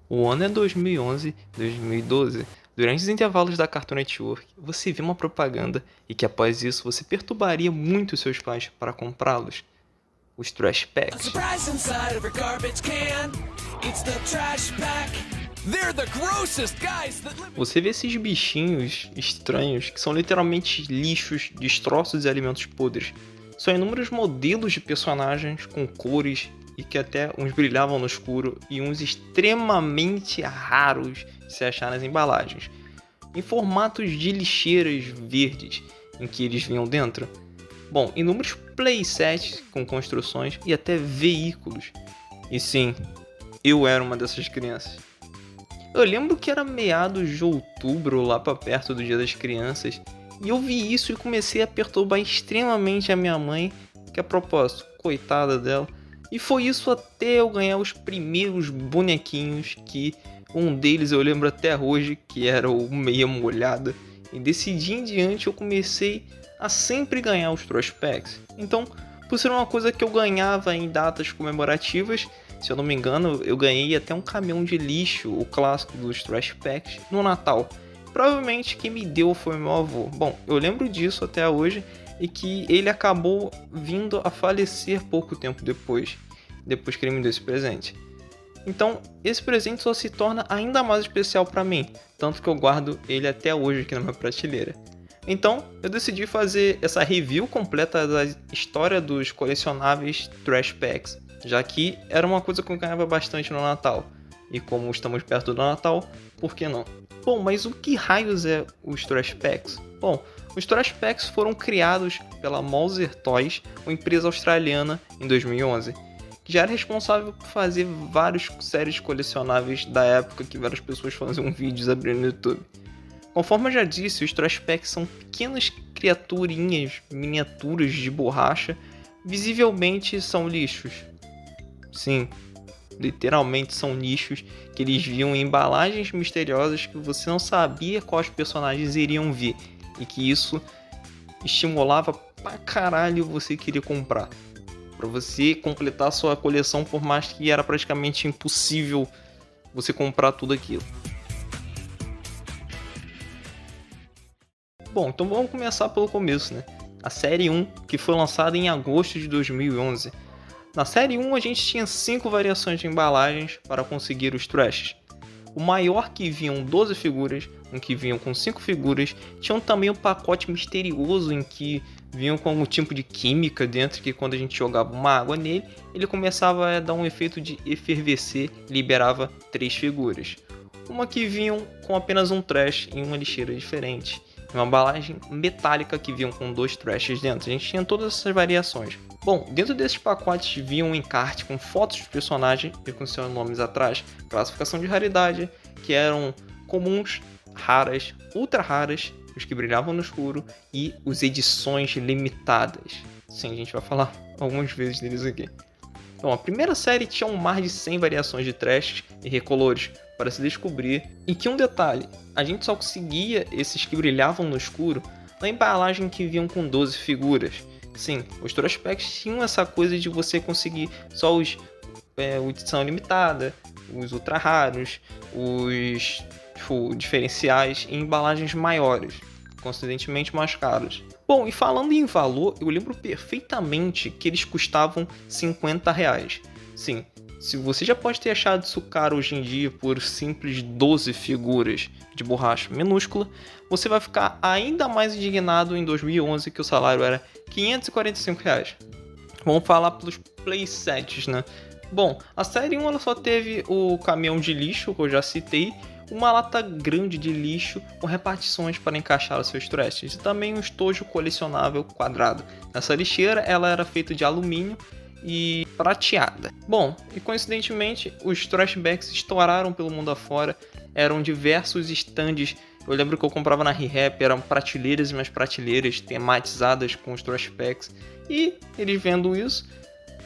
O ano é 2011, 2012. Durante os intervalos da Cartoon Network, você vê uma propaganda e que após isso você perturbaria muito seus pais para comprá-los. Os Trash A Packs. surprise inside of a garbage can. It's the trash pack. They're the grossest guys that live. Você vê esses bichinhos estranhos que são literalmente lixos, destroços e alimentos podres. São inúmeros modelos de personagens com cores e que até uns brilhavam no escuro e uns extremamente raros de se achar nas embalagens, em formatos de lixeiras verdes em que eles vinham dentro. Bom, inúmeros playsets com construções e até veículos. E sim, eu era uma dessas crianças. Eu lembro que era meados de outubro, lá pra perto do Dia das Crianças, e eu vi isso e comecei a perturbar extremamente a minha mãe, que a propósito, coitada dela. E foi isso até eu ganhar os primeiros bonequinhos, que um deles eu lembro até hoje, que era o Meia Molhada. E desse dia em diante eu comecei a sempre ganhar os Trash Packs. Então, por ser uma coisa que eu ganhava em datas comemorativas, se eu não me engano, eu ganhei até um caminhão de lixo, o clássico dos Trash Packs, no Natal. Provavelmente quem me deu foi meu avô. Bom, eu lembro disso até hoje e que ele acabou vindo a falecer pouco tempo depois que ele me deu esse presente. Então, esse presente só se torna ainda mais especial para mim, tanto que eu guardo ele até hoje aqui na minha prateleira. Então, eu decidi fazer essa review completa da história dos colecionáveis Trash Packs, já que era uma coisa que eu ganhava bastante no Natal. E como estamos perto do Natal, por que não? Bom, mas o que raios é os Trash Packs? Bom, os Trash Packs foram criados pela Mouser Toys, uma empresa australiana, em 2011, que já era responsável por fazer várias séries colecionáveis da época que várias pessoas faziam vídeos abrindo no YouTube. Conforme eu já disse, os Trash Packs são pequenas criaturinhas, miniaturas de borracha, visivelmente são lixos. Sim, literalmente são lixos que eles viam em embalagens misteriosas que você não sabia quais personagens iriam vir e que isso estimulava pra caralho você querer comprar. Pra você completar sua coleção, por mais que era praticamente impossível você comprar tudo aquilo. Bom, então vamos começar pelo começo, né? A série 1, que foi lançada em agosto de 2011. Na série 1 a gente tinha 5 variações de embalagens para conseguir os trashes. O maior, que vinham 12 figuras, um que vinham com 5 figuras, tinham também um pacote misterioso em que vinham com algum tipo de química dentro, que quando a gente jogava uma água nele, ele começava a dar um efeito de efervescer e liberava 3 figuras. Uma que vinham com apenas um trash em uma lixeira diferente. Uma embalagem metálica que vinham com 2 trashes dentro. A gente tinha todas essas variações. Bom, dentro desses pacotes vinha um encarte com fotos dos personagens e com seus nomes atrás, classificação de raridade, que eram comuns, raras, ultra raras, os que brilhavam no escuro e os edições limitadas. Sim, a gente vai falar algumas vezes deles aqui. Então, a primeira série tinha um mar de 100 variações de trashes e recolores para se descobrir, e que um detalhe, a gente só conseguia esses que brilhavam no escuro na embalagem que vinham com 12 figuras. Sim, os Trash Packs tinham essa coisa de você conseguir só os edição limitada, os ultra raros, os diferenciais em embalagens maiores, coincidentemente mais caros. Bom, e falando em valor, eu lembro perfeitamente que eles custavam R$50. Sim, se você já pode ter achado isso caro hoje em dia por simples 12 figuras de borracha minúscula, você vai ficar ainda mais indignado em 2011 que o salário era R$545. Vamos falar pelos playsets, né? Bom, a série 1 ela só teve o caminhão de lixo, que eu já citei, uma lata grande de lixo com repartições para encaixar os seus trashes e também um estojo colecionável quadrado. Essa lixeira ela era feita de alumínio e prateada. Bom, e coincidentemente os Trash Packs estouraram pelo mundo afora, eram diversos estandes. Eu lembro que eu comprava na ReHap, eram prateleiras e mais prateleiras tematizadas com os Trash Packs, e eles vendo isso,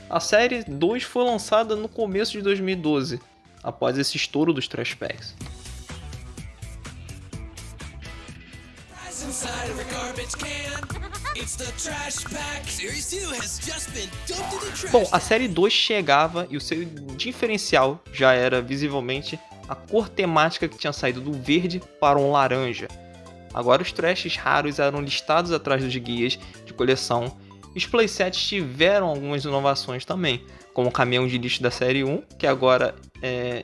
a série 2 foi lançada no começo de 2012, após esse estouro dos Trash Packs. Inside of a garbage can. It's the Trash Pack. Series 2 has just been dumped into the trash. Bom, a série 2 chegava e o seu diferencial já era visivelmente a cor temática que tinha saído do verde para um laranja. Agora os trashes raros eram listados atrás dos guias de coleção e os playsets tiveram algumas inovações também, como o caminhão de lixo da série 1, que agora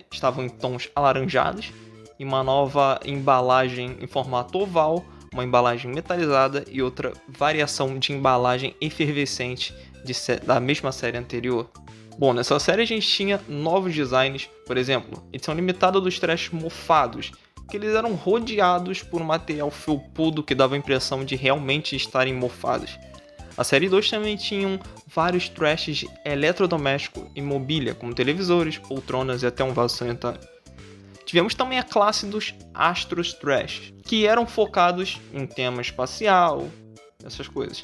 estavam em tons alaranjados, e uma nova embalagem em formato oval, uma embalagem metalizada e outra variação de embalagem efervescente da mesma série anterior. Bom, nessa série a gente tinha novos designs, por exemplo, edição limitada dos trashes mofados, que eles eram rodeados por um material felpudo que dava a impressão de realmente estarem mofados. A série 2 também tinha vários trashes de eletrodoméstico e mobília, como televisores, poltronas e até um vaso sanitário. Tivemos também a classe dos Astros Trash, que eram focados em tema espacial, essas coisas.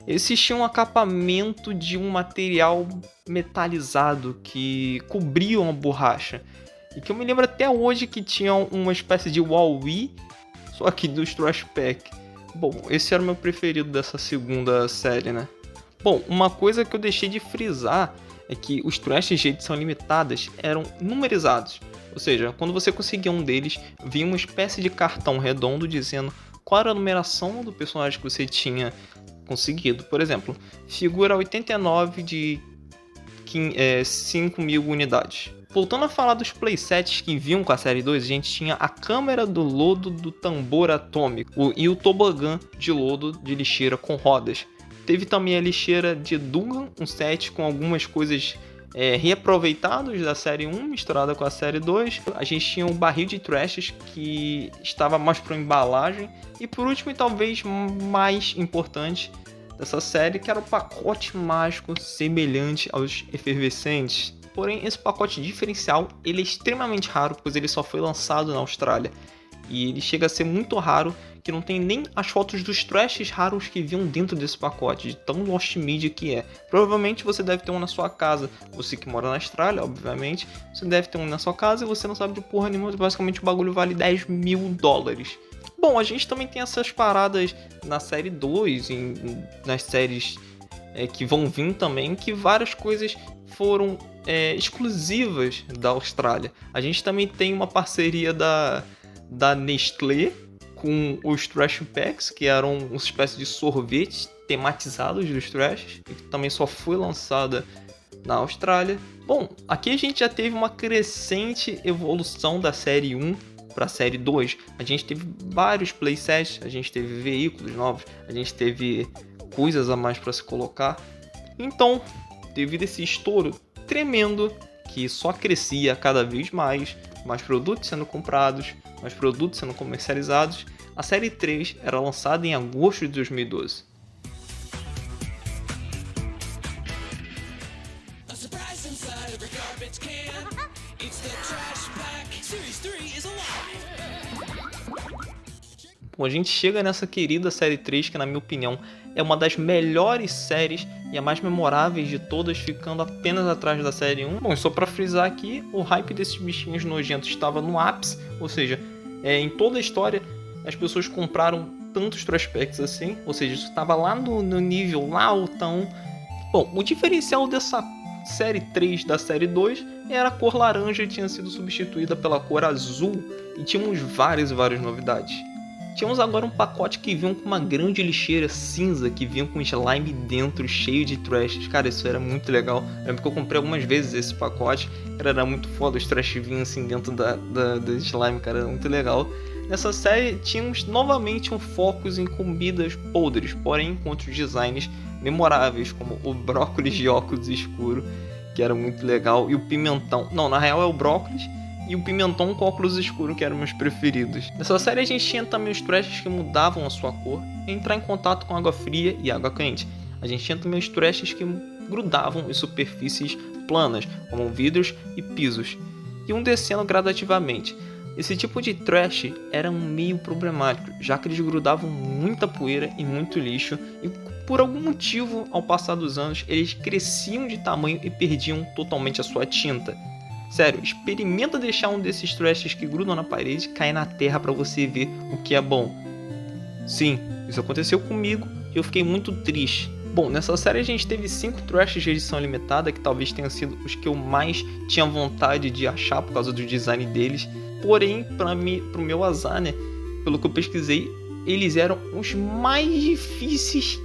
Eles tinham um acabamento de um material metalizado que cobria uma borracha. E que eu me lembro até hoje que tinha uma espécie de Wall-E, só que dos Trash Pack. Bom, esse era o meu preferido dessa segunda série, né? Bom, uma coisa que eu deixei de frisar é que os trashes de edição limitadas eram numerizados. Ou seja, quando você conseguia um deles, vinha uma espécie de cartão redondo dizendo qual era a numeração do personagem que você tinha conseguido. Por exemplo, figura 89 de 5.000 unidades. Voltando a falar dos playsets que vinham com a série 2, a gente tinha a câmera do lodo do tambor atômico e o tobogã de lodo de lixeira com rodas. Teve também a lixeira de Dugan, um set com algumas coisas reaproveitadas da série 1 misturada com a série 2. A gente tinha um barril de trashes que estava mais para embalagem. E por último, e talvez mais importante dessa série, que era o pacote mágico semelhante aos efervescentes. Porém, esse pacote diferencial ele é extremamente raro, pois ele só foi lançado na Austrália. E ele chega a ser muito raro, que não tem nem as fotos dos trashes raros que vinham dentro desse pacote, de tão lost media que é. Provavelmente você deve ter um na sua casa, você que mora na Austrália, obviamente, você deve ter um na sua casa e você não sabe de porra nenhuma, basicamente o bagulho vale $10.000. Bom, a gente também tem essas paradas na série 2, nas séries que vão vir também, que várias coisas foram exclusivas da Austrália. A gente também tem uma parceria da Nestlé com os Trash Packs, que eram uma espécie de sorvetes tematizados dos trashes, e que também só foi lançada na Austrália. Bom, aqui a gente já teve uma crescente evolução da série 1 para a série 2. A gente teve vários playsets, a gente teve veículos novos, a gente teve coisas a mais para se colocar. Então, devido a esse estouro tremendo, que só crescia cada vez mais produtos sendo comprados, mais produtos sendo comercializados, a série 3 era lançada em agosto de 2012. A surprise inside every garbage can. It's the Trash Pack. Series 3 is alive. Bom, a gente chega nessa querida série 3, que na minha opinião é uma das melhores séries e a mais memoráveis de todas, ficando apenas atrás da série 1. Bom, só pra frisar aqui, o hype desses bichinhos nojentos estava no ápice, ou seja, em toda a história as pessoas compraram tantos trash packs assim, ou seja, isso estava lá no nível lá altão. Bom, o diferencial dessa série 3 da série 2 era a cor laranja, que tinha sido substituída pela cor azul, e tínhamos várias novidades. Tínhamos agora um pacote que vinha com uma grande lixeira cinza, que vinha com slime dentro, cheio de trashes. Cara, isso era muito legal. Eu lembro que eu comprei algumas vezes esse pacote. Cara, era muito foda, os trashes vinham assim dentro da slime, cara, era muito legal. Nessa série tínhamos novamente um foco em comidas podres, porém com outros designs memoráveis, como o brócolis de óculos escuro, que era muito legal, e o pimentão. Não, na real é o brócolis e o pimentão com óculos escuros, que eram meus preferidos. Nessa série a gente tinha também os trashes que mudavam a sua cor e entrar em contato com água fria e água quente. A gente tinha também os trashes que grudavam em superfícies planas, como vidros e pisos, e iam descendo gradativamente. Esse tipo de trash era meio problemático, já que eles grudavam muita poeira e muito lixo, e por algum motivo, ao passar dos anos, eles cresciam de tamanho e perdiam totalmente a sua tinta. Sério, experimenta deixar um desses trashes que grudam na parede cair na terra pra você ver o que é bom. Sim, isso aconteceu comigo eu fiquei muito triste. Bom, nessa série a gente teve 5 trashes de edição limitada, que talvez tenham sido os que eu mais tinha vontade de achar por causa do design deles. Porém, pro meu azar, né, pelo que eu pesquisei, eles eram os mais difíceis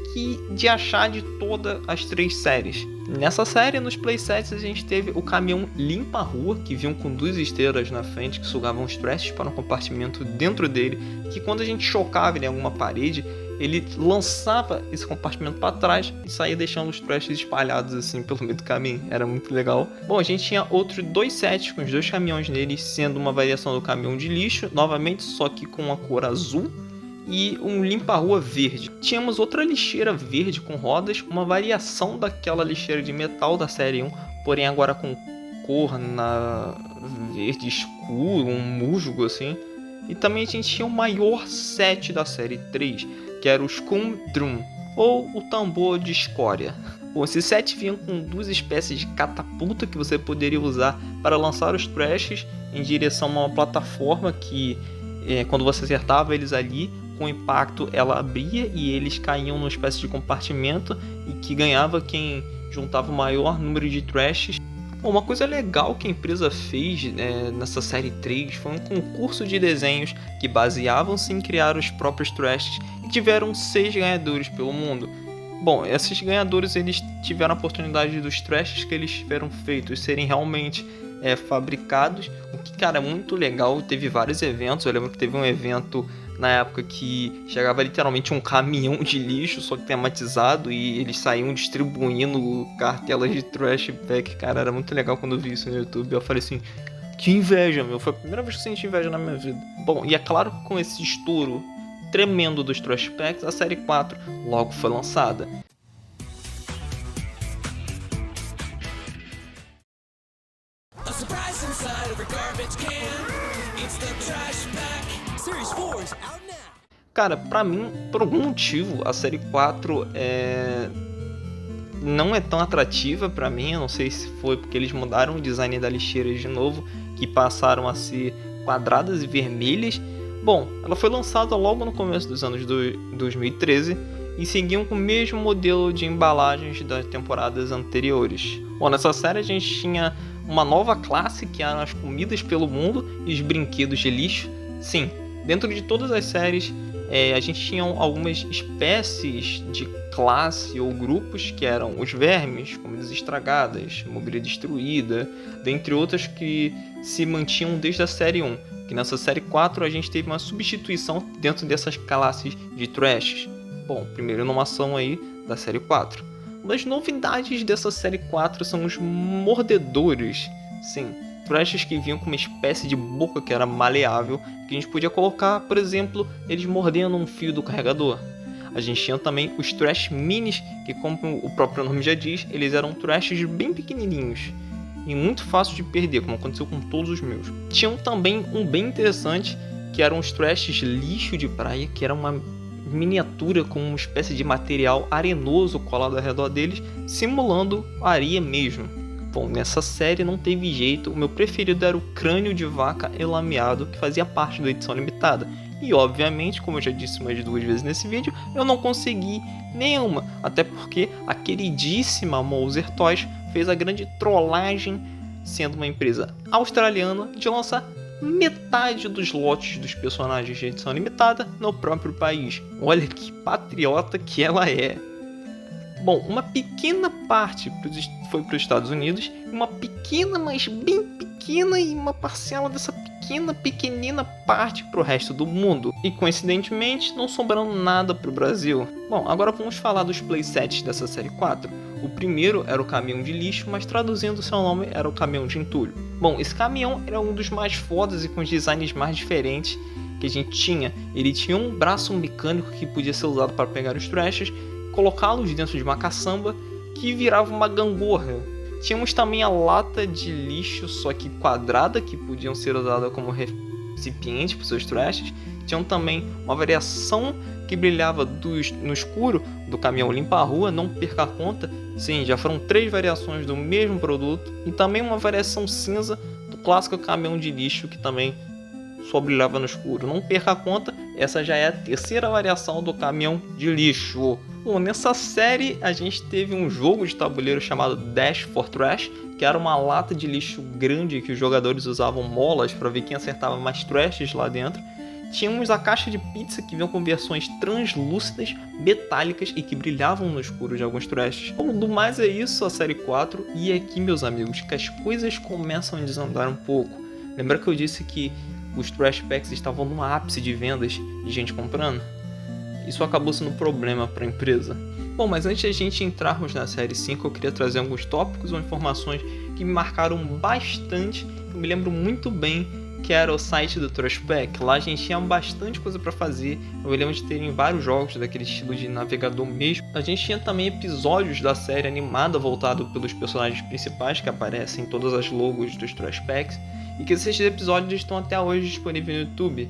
de achar de todas as 3 séries. Nessa série, nos playsets, a gente teve o caminhão limpa-rua, que vinham com 2 esteiras na frente, que sugavam os trashes para um compartimento dentro dele, que quando a gente chocava em alguma parede, ele lançava esse compartimento para trás e saía deixando os trashes espalhados assim pelo meio do caminho. Era muito legal. Bom, a gente tinha outros 2 sets com os 2 caminhões neles, sendo uma variação do caminhão de lixo, novamente só que com a cor azul, e um limpa-rua verde. Tínhamos outra lixeira verde com rodas, uma variação daquela lixeira de metal da série 1, porém agora com cor na verde escuro, um musgo assim. E também a gente tinha o maior set da série 3, que era o Scum Drum, ou o tambor de escória. Bom, esse set vinha com 2 espécies de catapulta que você poderia usar para lançar os trashes em direção a uma plataforma que, quando você acertava eles ali, com impacto ela abria e eles caíam numa espécie de compartimento e que ganhava quem juntava o maior número de trashes. Bom, uma coisa legal que a empresa fez nessa série 3 foi um concurso de desenhos que baseavam-se em criar os próprios trashes e tiveram 6 ganhadores pelo mundo. Bom, esses ganhadores eles tiveram a oportunidade dos trashes que eles tiveram feitos serem realmente fabricados, o que, cara, é muito legal. Teve vários eventos, eu lembro que teve um evento na época que chegava literalmente um caminhão de lixo, só que tematizado, e eles saíam distribuindo cartelas de trash pack. Cara, era muito legal quando eu vi isso no YouTube. Eu falei assim, que inveja, meu, foi a primeira vez que eu senti inveja na minha vida. Bom, e é claro que com esse estouro tremendo dos trash packs, a série 4 logo foi lançada. A surprise inside of a garbage can. It's the trash pack. Series 4 is out now. Cara, pra mim, por algum motivo, a série 4 não é tão atrativa pra mim. Eu não sei se foi porque eles mudaram o design da lixeira de novo, que passaram a ser quadradas e vermelhas. Bom, ela foi lançada logo no começo dos anos 2013 e seguiam com o mesmo modelo de embalagens das temporadas anteriores. Bom, nessa série a gente tinha uma nova classe, que eram as comidas pelo mundo e os brinquedos de lixo. Sim, dentro de todas as séries a gente tinha algumas espécies de classe ou grupos, que eram os vermes, comidas estragadas, mobília destruída, dentre outras que se mantinham desde a série 1. Que nessa série 4 a gente teve uma substituição dentro dessas classes de trashes. Bom, primeira inovação aí da série 4. Uma das novidades dessa série 4 são os mordedores. Sim, trashes que vinham com uma espécie de boca que era maleável, que a gente podia colocar, por exemplo, eles mordendo um fio do carregador. A gente tinha também os trash minis, que, como o próprio nome já diz, eles eram trashes bem pequenininhos e muito fácil de perder, como aconteceu com todos os meus. Tinham também um bem interessante, que eram os trashes lixo de praia, que era uma miniatura com uma espécie de material arenoso colado ao redor deles, simulando areia mesmo. Bom, nessa série não teve jeito, o meu preferido era o crânio de vaca elameado, que fazia parte da edição limitada. E obviamente, como eu já disse mais 2 vezes nesse vídeo, eu não consegui nenhuma, até porque a queridíssima Moser Toys fez a grande trollagem, sendo uma empresa australiana, de lançar metade dos lotes dos personagens de edição limitada no próprio país. Olha que patriota que ela é. Bom, uma pequena parte foi para os Estados Unidos, uma pequena, mas bem pequena, e uma parcela dessa pequenina parte para o resto do mundo. E coincidentemente, não sobrando nada para o Brasil. Bom, agora vamos falar dos playsets dessa série 4. O primeiro era o caminhão de lixo, mas traduzindo seu nome era o caminhão de entulho. Bom, esse caminhão era um dos mais fodas e com os designs mais diferentes que a gente tinha. Ele tinha um braço mecânico que podia ser usado para pegar os trashes, colocá-los dentro de uma caçamba que virava uma gangorra. Tínhamos também a lata de lixo, só que quadrada, que podiam ser usadas como recipiente para os seus trashes. Tinham também uma variação que brilhava no escuro do caminhão limpa-rua, não perca a conta. Sim, já foram 3 variações do mesmo produto. E também uma variação cinza do clássico caminhão de lixo, que também só brilhava no escuro. Não perca a conta, essa já é a 3ª variação do caminhão de lixo. Bom, nessa série a gente teve um jogo de tabuleiro chamado Dash for Trash, que era uma lata de lixo grande que os jogadores usavam molas para ver quem acertava mais trashes lá dentro. Tínhamos a caixa de pizza que vinha com versões translúcidas, metálicas e que brilhavam no escuro de alguns trashes. Bom, do mais é isso, a série 4, e é aqui, meus amigos, que as coisas começam a desandar um pouco. Lembra que eu disse que os trash packs estavam no ápice de vendas de gente comprando? Isso acabou sendo um problema para a empresa. Bom, mas antes de a gente entrarmos na série 5, eu queria trazer alguns tópicos ou informações que me marcaram bastante. Eu me lembro muito bem que era o site do Trash Pack. Lá a gente tinha bastante coisa para fazer. Eu me lembro de terem vários jogos daquele estilo de navegador mesmo. A gente tinha também episódios da série animada voltado pelos personagens principais que aparecem em todas as logos dos Trash Packs. E que esses episódios estão até hoje disponíveis no YouTube.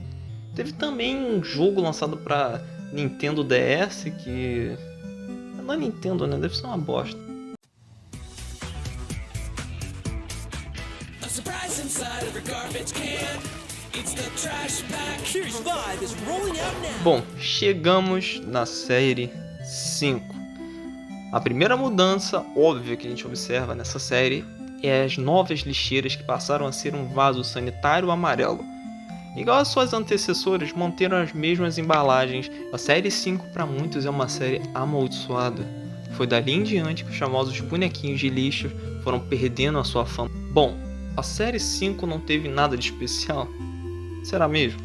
Teve também um jogo lançado para Nintendo DS que... não é Nintendo, né? Deve ser uma bosta. A surprise inside of a garbage can. It's the trash pack. Series 5 is rolling out now. Bom, chegamos na série 5. A primeira mudança óbvia que a gente observa nessa série é as novas lixeiras que passaram a ser um vaso sanitário amarelo. Igual às suas antecessoras, manteram as mesmas embalagens. A série 5 para muitos é uma série amaldiçoada. Foi dali em diante que os famosos bonequinhos de lixo foram perdendo a sua fama. Bom, a série 5 não teve nada de especial? Será mesmo?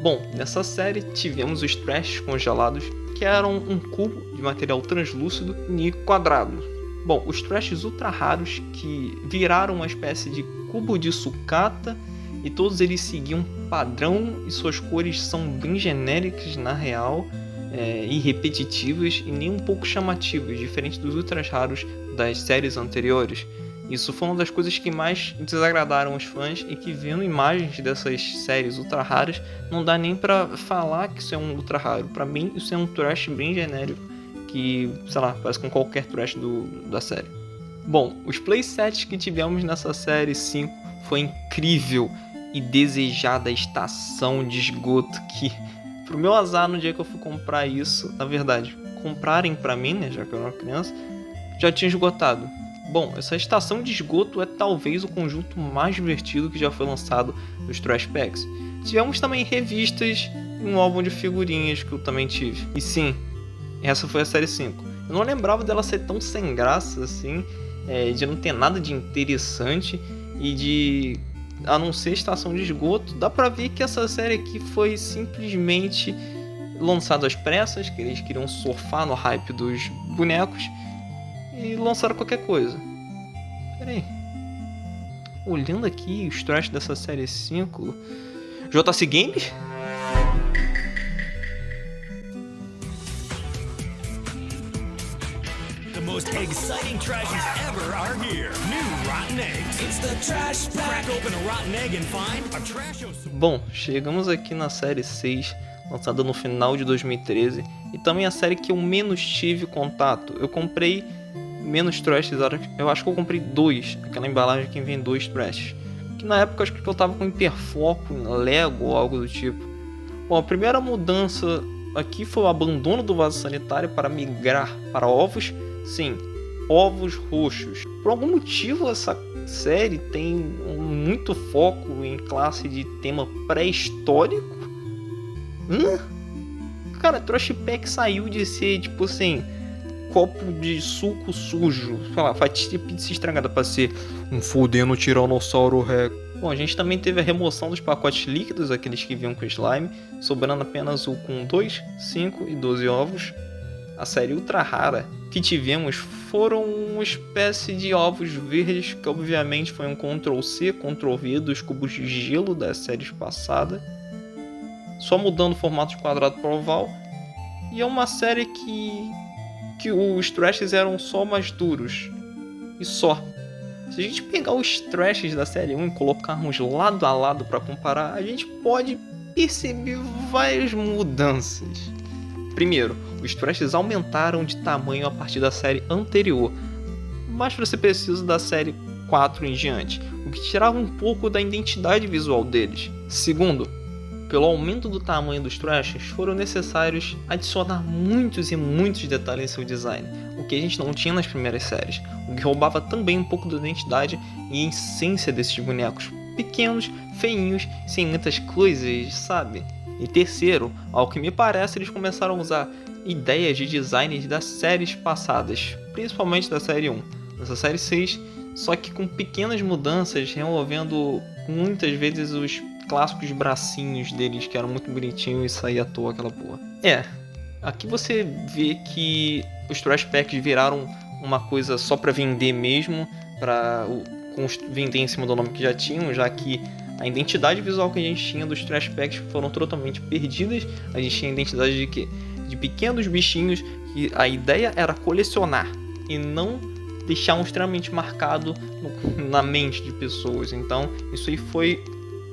Bom, nessa série tivemos os trashes congelados, que eram um cubo de material translúcido e quadrado. Bom, os trashes ultra raros que viraram uma espécie de cubo de sucata, e todos eles seguiam um padrão e suas cores são bem genéricas na real, e repetitivas e nem um pouco chamativas, diferente dos ultras raros das séries anteriores. Isso foi uma das coisas que mais desagradaram os fãs e que, vendo imagens dessas séries ultra raras, não dá nem pra falar que isso é um ultra raro. Pra mim isso é um trash bem genérico que, sei lá, parece com qualquer trash da série. Bom, os playsets que tivemos nessa série 5 foi incrível e desejada a estação de esgoto que, pro meu azar, no dia que eu fui comprar isso, na verdade, comprarem pra mim, né, já que eu era uma criança, já tinha esgotado. Bom, essa estação de esgoto é talvez o conjunto mais divertido que já foi lançado nos Trash Packs. Tivemos também revistas e um álbum de figurinhas que eu também tive. E sim, essa foi a série 5. Eu não lembrava dela ser tão sem graça assim, de não ter nada de interessante e de... a não ser estação de esgoto. Dá pra ver que essa série aqui foi simplesmente lançada às pressas, que eles queriam surfar no hype dos bonecos e lançaram qualquer coisa. Pera aí, olhando aqui os trash dessa série 5, JC Games? The most exciting trashes ever are here. New rotten eggs. It's the trash pack. Crack open a rotten egg and find a trash. Bom, chegamos aqui na série 6, lançada no final de 2013, e também a série que eu menos tive contato. Eu comprei menos trashes, eu acho que eu comprei 2, aquela embalagem que vem 2 trashes, que na época acho que eu tava com hiperfoco em Lego ou algo do tipo. Bom, a primeira mudança aqui foi o abandono do vaso sanitário para migrar para ovos, sim, ovos roxos. Por algum motivo essa série tem muito foco em classe de tema pré-histórico. Cara, Trash Pack saiu de ser tipo assim, copo de suco sujo, sei lá, fatia de pizza estragada, pra ser um fudendo Tiranossauro Rex. Bom, a gente também teve a remoção dos pacotes líquidos, aqueles que vinham com slime, sobrando apenas o com 2, 5 e 12 ovos. A série ultra rara que tivemos foram uma espécie de ovos verdes, que obviamente foi um Ctrl+C, Ctrl+V dos cubos de gelo das séries passadas, só mudando o formato de quadrado para oval. E é uma série que os trashes eram só mais duros, e só. Se a gente pegar os trashes da série 1 e colocarmos lado a lado para comparar, a gente pode perceber várias mudanças. Primeiro, os trashes aumentaram de tamanho a partir da série anterior, mas para ser preciso da série 4 em diante, o que tirava um pouco da identidade visual deles. Segundo, pelo aumento do tamanho dos trashers, foram necessários adicionar muitos e muitos detalhes em seu design, o que a gente não tinha nas primeiras séries, o que roubava também um pouco da identidade e essência desses bonecos, pequenos, feinhos, sem muitas coisas, sabe? E terceiro, ao que me parece, eles começaram a usar ideias de designs das séries passadas, principalmente da série 1, nessa série 6, só que com pequenas mudanças, removendo muitas vezes os clássicos bracinhos deles, que eram muito bonitinhos e saía à toa aquela porra. Aqui você vê que os Trash Packs viraram uma coisa só pra vender mesmo, pra vender em cima do nome que já tinham, já que a identidade visual que a gente tinha dos Trash Packs foram totalmente perdidas. A gente tinha a identidade de quê? De pequenos bichinhos que a ideia era colecionar e não deixar um extremamente marcado na mente de pessoas. Então isso aí foi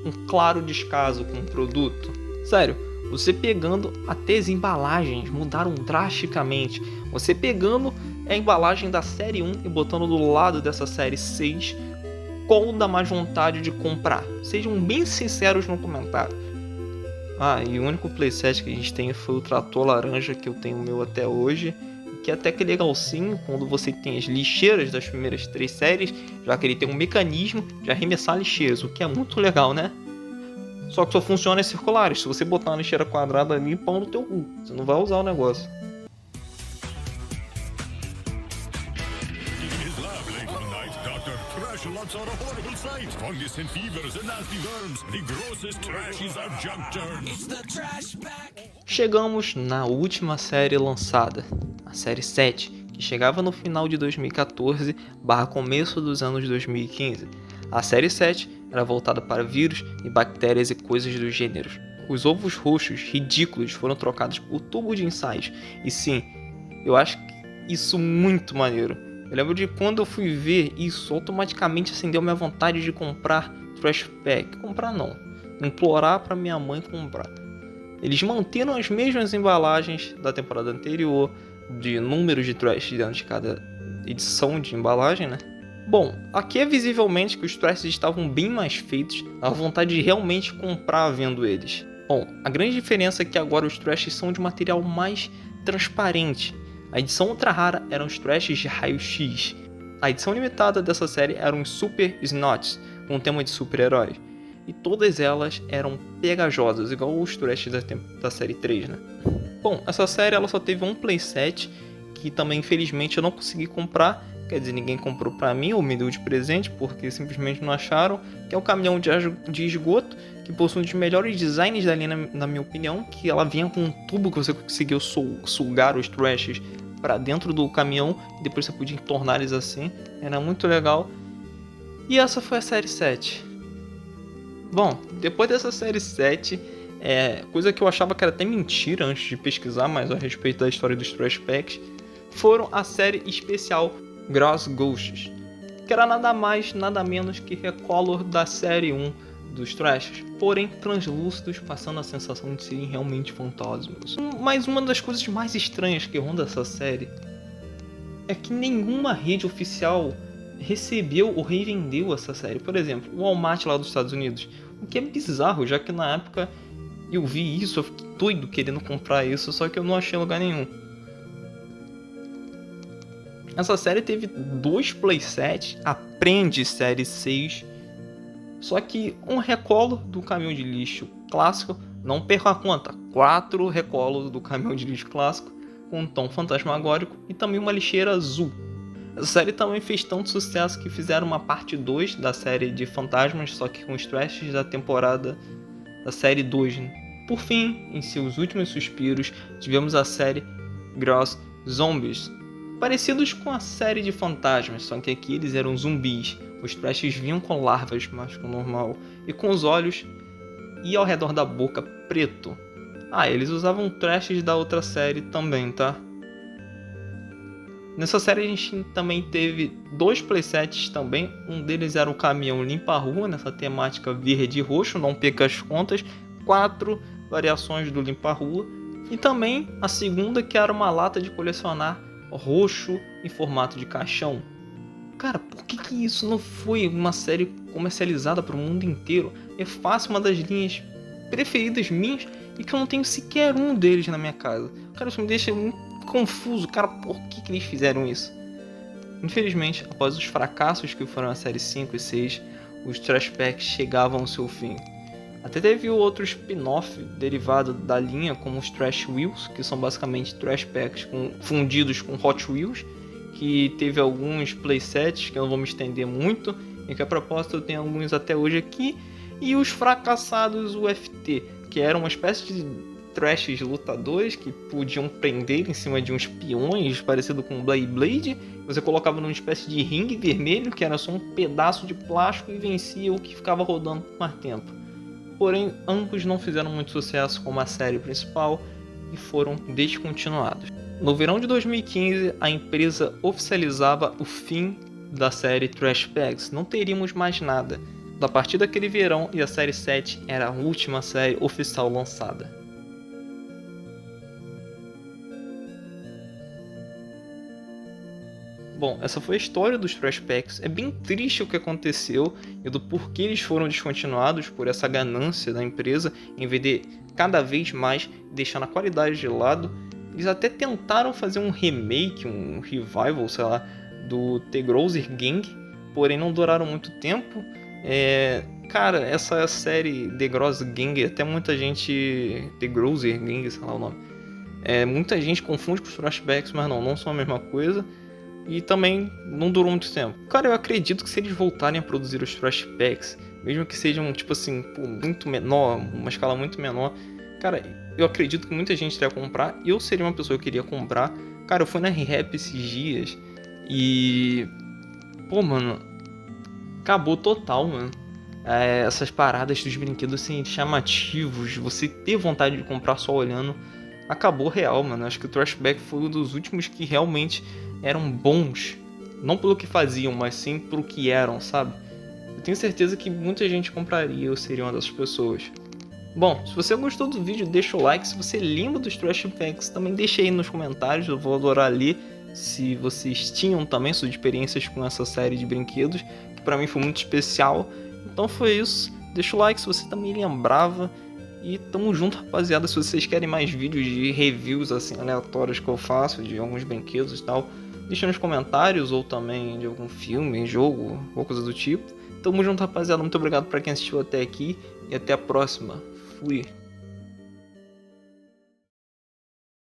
um claro descaso com o produto. Sério, você pegando até as embalagens mudaram drasticamente. Você pegando a embalagem da série 1 e botando do lado dessa série 6, qual dá mais vontade de comprar? Sejam bem sinceros no comentário. E o único playset que a gente tem foi o Trator Laranja, que eu tenho o meu até hoje, que é até que legalzinho quando você tem as lixeiras das primeiras 3 séries, já que ele tem um mecanismo de arremessar lixeiras, o que é muito legal, né? Só que só funciona em circulares. Se você botar uma lixeira quadrada ali, pão no teu cu, você não vai usar o negócio. Lots are a horrible sight. Fungus and fevers and nasty worms. The grossest trashies are junk turns. It's the Trash Pack. Chegamos na última série lançada, a série 7, que chegava no final de 2014 / começo dos anos 2015. A série 7 era voltada para vírus e bactérias e coisas do gênero. Os ovos roxos ridículos foram trocados por tubo de ensaios. E sim, eu acho isso muito maneiro. Eu lembro de quando eu fui ver isso, automaticamente acendeu minha vontade de comprar Trash Pack. Comprar não, implorar para minha mãe comprar. Eles manteram as mesmas embalagens da temporada anterior, de números de trash dentro de cada edição de embalagem, né? Bom, aqui é visivelmente que os trashes estavam bem mais feitos, a vontade de realmente comprar vendo eles. Bom, a grande diferença é que agora os trashes são de material mais transparente. A edição ultra rara eram os trashes de raio-x. A edição limitada dessa série eram os Super Snots, com o tema de super-heróis. E todas elas eram pegajosas, igual os trashes da série 3, né? Bom, essa série ela só teve um playset, que também infelizmente eu não consegui comprar. Quer dizer, ninguém comprou pra mim ou me deu de presente, porque simplesmente não acharam. Que é o caminhão de esgoto, que possui um dos melhores designs da linha, na minha opinião. Que ela vinha com um tubo que você conseguiu sugar os trashes para dentro do caminhão, e depois você podia entornar eles assim. Era muito legal. E essa foi a série 7. Bom, depois dessa série 7, coisa que eu achava que era até mentira antes de pesquisar mais a respeito da história dos Trash Packs, foram a série especial Gross Ghosts, que era nada mais, nada menos que recolor da série 1 dos Trashes, porém translúcidos, passando a sensação de serem realmente fantasmas. Mas uma das coisas mais estranhas que ronda essa série é que nenhuma rede oficial recebeu ou revendeu essa série. Por exemplo, o Walmart lá dos Estados Unidos, o que é bizarro, já que na época eu vi isso, eu fiquei doido querendo comprar isso, só que eu não achei em lugar nenhum. Essa série teve 2 playsets, Aprende série 6, só que um recolo do caminhão de lixo clássico, não perca a conta, 4 recolos do caminhão de lixo clássico com um tom fantasmagórico e também uma lixeira azul. Essa série também fez tanto sucesso que fizeram uma parte 2 da série de fantasmas, só que com os trashes da temporada da série 2. Por fim, em seus últimos suspiros, tivemos a série Gross Zombies, parecidos com a série de fantasmas, só que aqui eles eram zumbis. Os trashes vinham com larvas, mais que o normal, e com os olhos e ao redor da boca preto. Eles usavam trashes da outra série também, tá? Nessa série a gente também teve 2 playsets também, um deles era o caminhão limpa-rua, nessa temática verde e roxo, não perca as contas, 4 variações do limpa-rua, e também a segunda que era uma lata de colecionar roxo em formato de caixão. Cara, por que isso não foi uma série comercializada para o mundo inteiro? É fácil uma das linhas preferidas minhas e que eu não tenho sequer um deles na minha casa. Cara, isso me deixa muito confuso. Cara, por que eles fizeram isso? Infelizmente, após os fracassos que foram a série 5 e 6, os Trash Packs chegavam ao seu fim. Até teve outro spin-off derivado da linha, como os Trash Wheels, que são basicamente Trash Packs fundidos com Hot Wheels, que teve alguns playsets que eu não vou me estender muito, e que a propósito eu tenho alguns até hoje aqui, e os fracassados UFT, que eram uma espécie de trashes lutadores que podiam prender em cima de uns peões, parecido com Blade. Você colocava numa espécie de ringue vermelho, que era só um pedaço de plástico, e vencia o que ficava rodando por mais tempo. Porém, ambos não fizeram muito sucesso como a série principal e foram descontinuados. No verão de 2015, a empresa oficializava o fim da série Trash Packs. Não teríamos mais nada. A partir daquele verão, e a série 7 era a última série oficial lançada. Bom, essa foi a história dos Trash Packs. É bem triste o que aconteceu e do porquê eles foram descontinuados por essa ganância da empresa em vez de cada vez mais deixar a qualidade de lado. Eles até tentaram fazer um remake, um revival, sei lá, do The Grocer Gang, porém não duraram muito tempo. Cara, essa série The Grocer Gang, até muita gente... The Grocer Gang, sei lá o nome. Muita gente confunde com os Trash Packs, mas não são a mesma coisa. E também não durou muito tempo. Cara, eu acredito que se eles voltarem a produzir os Trash Packs, mesmo que sejam, tipo assim, muito menor, uma escala muito menor, cara, eu acredito que muita gente iria comprar. Eu seria uma pessoa que iria comprar. Cara, eu fui na ReHap esses dias e... Pô, mano, acabou total, mano. Essas paradas dos brinquedos, assim, chamativos, você ter vontade de comprar só olhando, acabou real, mano. Acho que o Trash Pack foi um dos últimos que realmente eram bons, não pelo que faziam, mas sim pelo que eram, sabe? Eu tenho certeza que muita gente compraria, eu seria uma dessas pessoas. Bom, se você gostou do vídeo, deixa o like. Se você lembra dos Trash Packs, também deixa aí nos comentários, eu vou adorar ler. Se vocês tinham também suas experiências com essa série de brinquedos, que pra mim foi muito especial. Então foi isso, deixa o like se você também lembrava. E tamo junto, rapaziada. Se vocês querem mais vídeos de reviews assim aleatórios que eu faço de alguns brinquedos e tal, deixa nos comentários, ou também de algum filme, jogo, ou coisa do tipo. Tamo junto, rapaziada. Muito obrigado pra quem assistiu até aqui e até a próxima. Fui.